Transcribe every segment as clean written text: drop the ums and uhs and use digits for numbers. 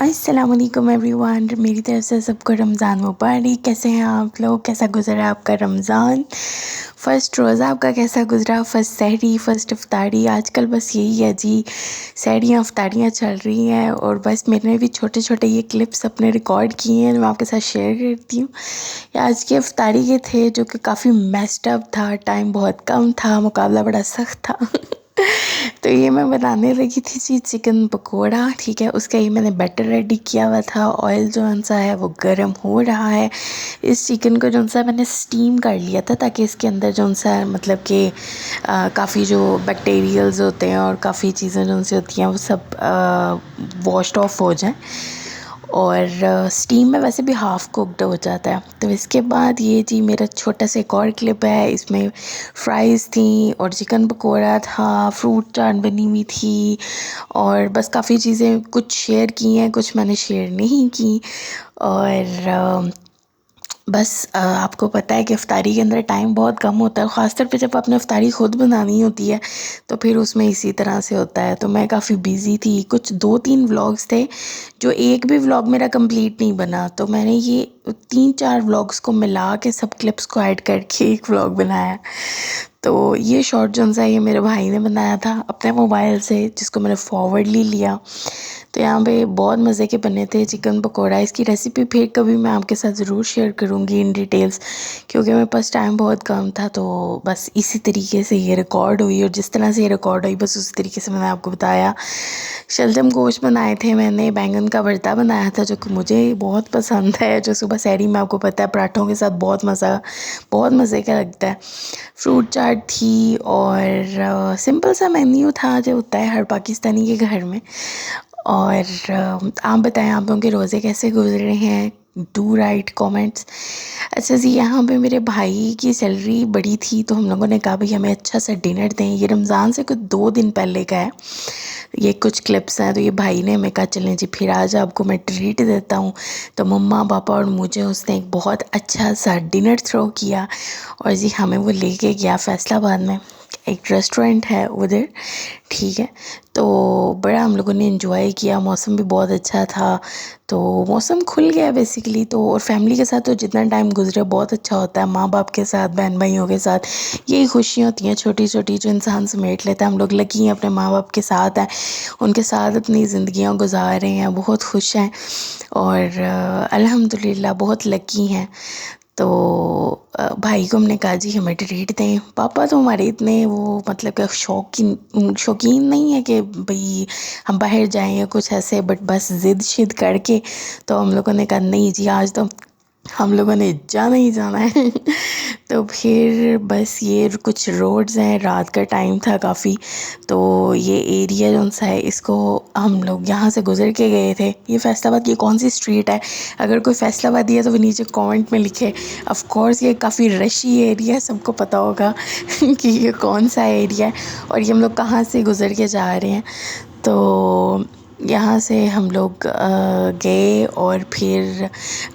अस्सलाम वालेकुम एवरीवन। मेरी तरफ से सबको रमज़ान मुबारक। कैसे हैं आप लोग? कैसा गुज़रा आपका रमज़ान? फ़र्स्ट रोज़ा आपका कैसा गुज़रा? फ़र्स्ट सहरी, फ़र्स्ट इफ़्तारी। आजकल बस यही है जी, सहरियाँ इफ़्तारियाँ चल रही हैं और बस मैंने भी छोटे छोटे ये क्लिप्स अपने रिकॉर्ड किए हैं, मैं आपके साथ शेयर करती हूँ। ये आज की इफ़्तारी के थे जो कि काफ़ी मेस्ड अप था, टाइम बहुत कम था, मुकाबला बड़ा सख्त था। तो ये मैं बनाने लगी थी जी चिकन पकोड़ा। ठीक है, उसका ये मैंने बैटर रेडी किया हुआ था। ऑयल जो सा है वो गर्म हो रहा है। इस चिकन को जो सा मैंने स्टीम कर लिया था ताकि इसके अंदर जो सा मतलब कि काफ़ी जो बैक्टीरियल्स होते हैं और काफ़ी चीज़ें जो सी होती हैं वो सब वॉश्ड ऑफ हो जाएं। और स्टीम में वैसे भी हाफ़ कुक्ड हो जाता है। तो इसके बाद ये जी मेरा छोटा सा एक और क्लिप है। इसमें फ्राइज़ थी और चिकन पकोड़ा था, फ्रूट चाट बनी हुई थी और बस काफ़ी चीज़ें कुछ शेयर की हैं, कुछ मैंने शेयर नहीं की। और बस आपको पता है कि इफ़्तारी के अंदर टाइम बहुत कम होता है, ख़ासतौर पे जब आपने इफ़्तारी ख़ुद बनानी होती है तो फिर उसमें इसी तरह से होता है। तो मैं काफ़ी बिज़ी थी, कुछ 2-3 व्लॉग्स थे जो एक भी व्लॉग मेरा कंप्लीट नहीं बना, तो मैंने ये 3-4 व्लॉग्स को मिला के सब क्लिप्स को ऐड करके एक व्लॉग बनाया। तो ये शॉर्ट जो सा ये मेरे भाई ने बनाया था अपने मोबाइल से, जिसको मैंने फॉरवर्डली लिया। तो यहाँ पे बहुत मज़े के बने थे चिकन पकोड़ा। इसकी रेसिपी फिर कभी मैं आपके साथ ज़रूर शेयर करूँगी इन डिटेल्स, क्योंकि मेरे पास टाइम बहुत कम था। तो बस इसी तरीके से ये रिकॉर्ड हुई और जिस तरह से ये रिकॉर्ड हुई बस उसी तरीके से मैंने आपको बताया। शलजम गोश्त बनाए थे मैंने, बैंगन का भरता बनाया था जो कि मुझे बहुत पसंद है, जो सुबह सहरी में आपको पता है पराठों के साथ बहुत मज़े का लगता है। फ्रूट चाट थी और सिंपल सा मेन्यू था जो होता है हर पाकिस्तानी के घर में। और आप बताएं आप लोगों के रोज़े कैसे गुजरे हैं? Do right comments. अच्छा जी, यहाँ पे मेरे भाई की सैलरी बड़ी थी तो हम लोगों ने कहा भाई हमें अच्छा सा डिनर दें। ये रमज़ान से कुछ 2 दिन पहले का है, ये कुछ क्लिप्स हैं। तो ये भाई ने हमें कहा चलें जी फिर आज आपको मैं ट्रीट देता हूँ। तो मम्मा पापा और मुझे उसने एक बहुत अच्छा सा डिनर थ्रो किया और जी हमें वो लेके गया फैसलाबाद में एक रेस्टोरेंट है उधर। ठीक है, तो बड़ा हम लोगों ने एंजॉय किया, मौसम भी बहुत अच्छा था। तो मौसम खुल गया बेसिकली। तो और फैमिली के साथ तो जितना टाइम गुजरे बहुत अच्छा होता है, माँ बाप के साथ, बहन भाइयों के साथ, यही खुशियाँ होती हैं छोटी छोटी जो इंसान समेट लेता है। हम लोग लकी हैं, अपने माँ बाप के साथ हैं, उनके साथ अपनी ज़िंदगियाँ गुजार रहे हैं, बहुत खुश हैं और अल्हम्दुलिल्लाह बहुत लकी हैं। तो भाई को हमने कहा जी हमें ट्रीट दें। पापा तो हमारे इतने वो मतलब कि शौकीन नहीं है कि भाई हम बाहर जाएं या कुछ ऐसे, बट बस ज़िद शिद करके तो हम लोगों ने कहा नहीं जी आज तो हम लोगों ने जाना ही जाना है। तो फिर बस ये कुछ रोड्स हैं, रात का टाइम था काफ़ी। तो ये एरिया जो सा है इसको हम लोग यहाँ से गुज़र के गए थे। ये फैसलाबाद की कौन सी स्ट्रीट है? अगर कोई फैसलाबादी है तो वो नीचे कमेंट में लिखे। ऑफ़ कोर्स ये काफ़ी रशी एरिया है, सबको पता होगा कि ये कौन सा एरिया है और ये हम लोग कहाँ से गुज़र के जा रहे हैं। तो यहाँ से हम लोग गए और फिर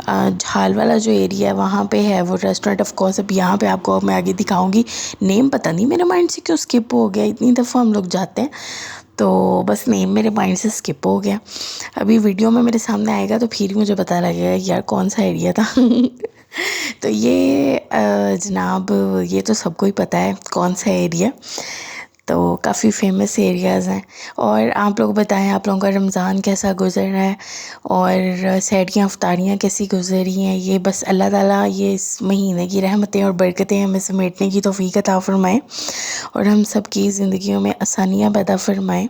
झाल वाला जो एरिया है वहाँ पे है वो रेस्टोरेंट। ऑफ कोर्स अब यहाँ पे आपको मैं आगे दिखाऊंगी। नेम पता नहीं मेरे माइंड से क्यों स्किप हो गया, इतनी दफ़ा हम लोग जाते हैं तो बस नेम मेरे माइंड से स्किप हो गया। अभी वीडियो में मेरे सामने आएगा तो फिर ही मुझे पता लगेगा यार कौन सा एरिया था। तो ये जनाब ये तो सबको ही पता है कौन सा एरिया, तो काफ़ी फेमस एरियाज़ हैं। और आप लोग बताएं आप लोगों का रमज़ान कैसा गुज़र रहा है और सहरियाँ इफ्तारियाँ कैसी गुज़री हैं। ये बस अल्लाह ताला ये इस महीने की रहमतें और बरकतें हमें समेटने की तौफ़ीक अता फ़रमाए और हम सब की ज़िंदगियों में आसानियाँ पैदा फ़रमाए।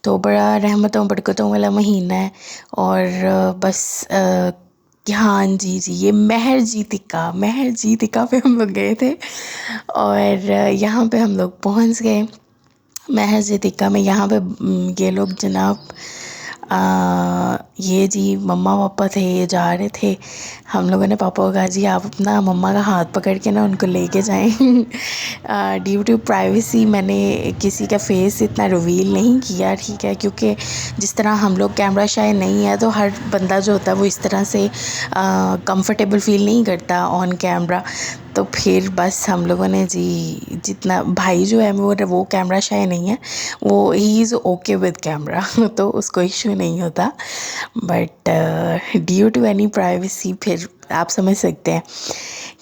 तो बड़ा रहमतों बरकतों वाला महीना है और बस हाँ जी जी, ये महर जी टिक्का पे हम लोग गए थे और यहाँ पे हम लोग पहुँच गए महर जी टिक्का में। यहाँ पे ये लोग जनाब ये जी मम्मा पापा थे, ये जा रहे थे। हम लोगों ने पापा को कहा जी आप अपना मम्मा का हाथ पकड़ के ना उनको लेके जाएं। ड्यू टू प्राइवेसी मैंने किसी का फेस इतना रिवील नहीं किया, ठीक है, क्योंकि जिस तरह हम लोग कैमरा शाय नहीं है तो हर बंदा जो होता है वो इस तरह से कंफर्टेबल फ़ील नहीं करता ऑन कैमरा। तो फिर बस हम लोगों ने जी जितना भाई जो है वो कैमरा शाय नहीं है, वो ही इज़ ओके विद कैमरा तो उसको इशू नहीं होता। But due to any privacy फिर आप समझ सकते हैं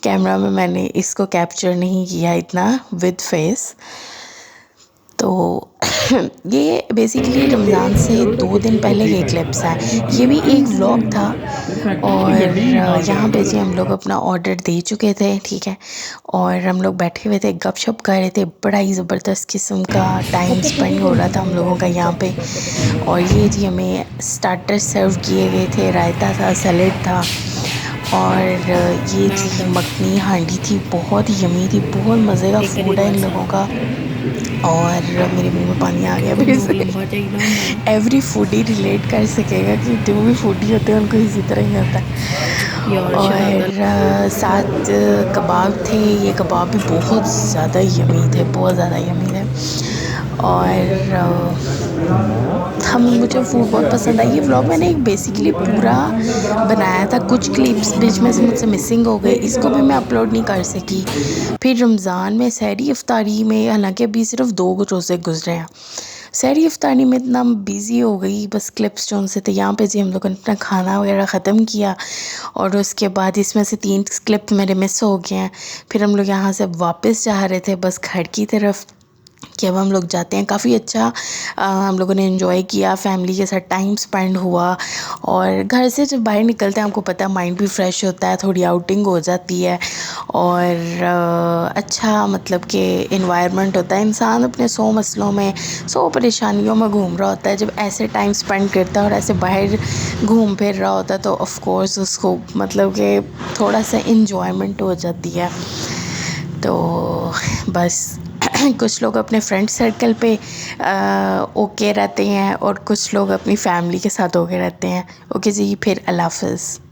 कैमरा में मैंने इसको कैप्चर नहीं किया इतना विद फेस। तो ये बेसिकली रमज़ान से 2 दिन पहले के क्लिप्स हैं। ये भी एक व्लॉग था और यहाँ पे जी हम लोग अपना ऑर्डर दे चुके थे, ठीक है, और हम लोग बैठे हुए थे गपशप कर रहे थे। बड़ा ही ज़बरदस्त किस्म का टाइम स्पेंड हो रहा था हम लोगों का यहाँ पे। और ये जी हमें स्टार्टर सर्व किए गए थे, रायता था, सैलेड था और ये जी मखनी हांडी थी, बहुत ही यमी थी, बहुत मज़े का फूड है इन लोगों का। और मेरे मुंह में पानी आ गया फिर से। एवरी फूडी रिलेट कर सकेगा कि जो भी फूडी होते हैं उनको इसी तरह ही होता है। और साथ कबाब थे, ये कबाब भी बहुत ज़्यादा यमी थे, बहुत ज़्यादा यमी थे। और मुझे फूड बहुत पसंद आई। ये व्लॉग मैंने एक बेसिकली पूरा बनाया था, कुछ क्लिप्स बीच में से मुझसे मिसिंग हो गए, इसको भी मैं अपलोड नहीं कर सकी। फिर रमज़ान में सहरी इफ्तारी में, हालांकि अभी सिर्फ 2 रोज़े गुजरे हैं, सहरी इफ्तारी में इतना बिज़ी हो गई, बस क्लिप्स जो उनसे थे। यहाँ पे जी हम लोगों ने अपना खाना वगैरह ख़त्म किया और उसके बाद इसमें से 3 क्लिप मेरे मिस हो गए हैं। फिर हम लोग यहाँ से वापस जा रहे थे बस घर की तरफ कि अब हम लोग जाते हैं। काफ़ी अच्छा हम लोगों ने एंजॉय किया, फैमिली के साथ टाइम स्पेंड हुआ। और घर से जब बाहर निकलते हैं आपको पता है माइंड भी फ्रेश होता है, थोड़ी आउटिंग हो जाती है और अच्छा मतलब कि इन्वायरमेंट होता है। इंसान अपने 100 मसलों में, 100 परेशानियों में घूम रहा होता है, जब ऐसे टाइम स्पेंड करता है और ऐसे बाहर घूम फिर रहा होता है तो ऑफ़ कोर्स उसको मतलब कि थोड़ा सा इंजॉयमेंट हो जाती है। तो बस कुछ लोग अपने फ्रेंड सर्कल पे ओके रहते हैं और कुछ लोग अपनी फैमिली के साथ ओके रहते हैं। ओके जी, फिर अल्लाह हाफ़िज़।